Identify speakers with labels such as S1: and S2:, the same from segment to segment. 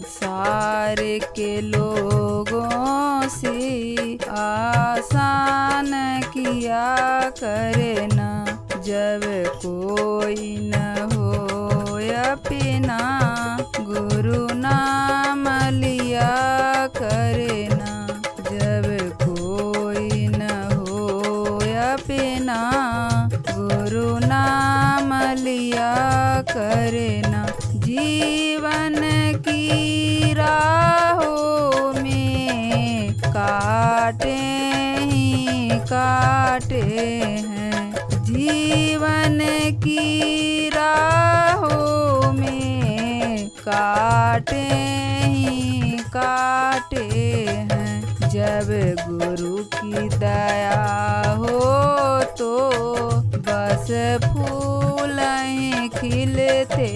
S1: संसार के लोगों से आसान किया करना, जब कोई न हो अपना गुरु नाम लिया करना, जब कोई न हो अपना गुरु नाम लिया करना। जीवन की राहों में काटे ही काटे हैं, जीवन की राहों में काटे ही काटे हैं। जब गुरु की दया हो तो बस फूल ही खिलते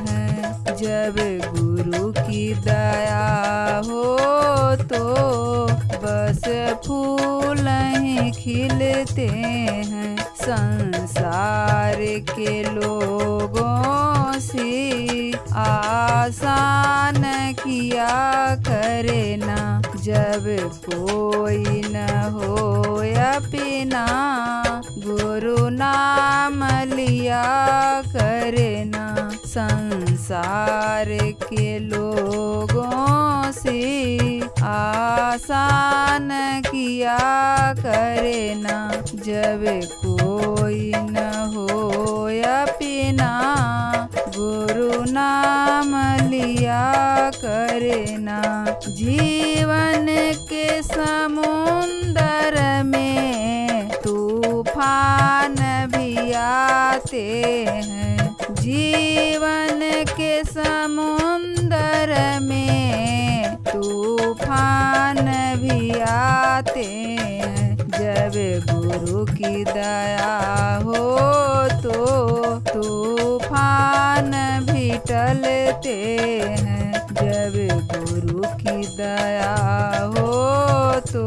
S1: हैं, जब गुरु की दया हो तो बस फूल ही खिलते हैं। संसार के लोगों से आसान किया करना, जब कोई न हो अपना गुरु नाम लिया करना। संसार के लोगों से आसान किया करना, जब कोई न हो अपना गुरु नाम लिया करना। जीवन के समुंदर में तूफान भी आते हैं, जीवन के समुंदर में तूफान भी आते हैं। जब गुरु की दया हो तो तूफान भी टलते हैं, जब गुरु की दया हो तो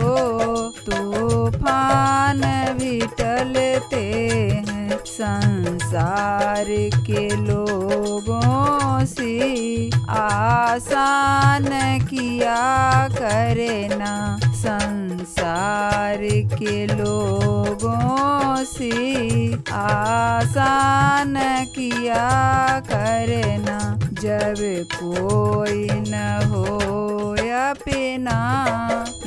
S1: तूफान भी टलते हैं। संसार के लोगों से आसान किया करना, संसार के लोगों से आसान किया करना, जब कोई न हो अपना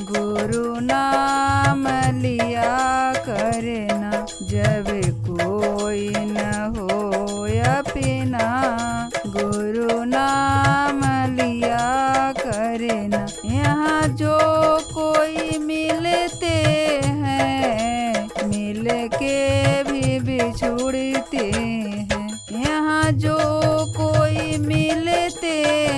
S1: गुरु नाम लिया करना, जब कोई न हो अपना गुरु नाम लिया करना। यहाँ जो कोई मिलते हैं मिल के भी बिछुड़ते हैं, यहाँ जो कोई मिलते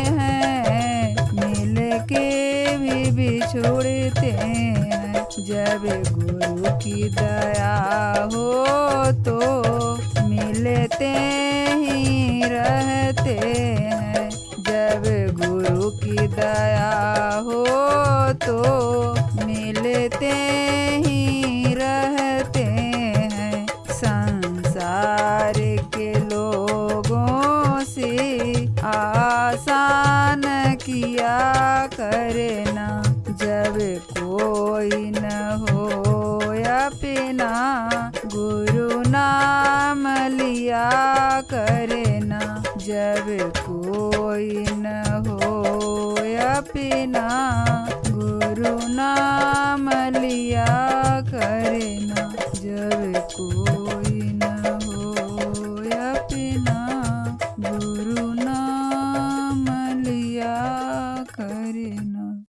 S1: हैं मिल के भी बिछुड़ते हैं, जब गुरु की दया हो तो मिलते ही रहते हैं, जब गुरु की दया हो तो मिलते ही रहते हैं। संसार के लोगों से आसान किया करना, जब कोई न हो अपना गुरु नाम लिया करना, जब कोई न हो अपना गुरु नाम लिया करना, जब कोई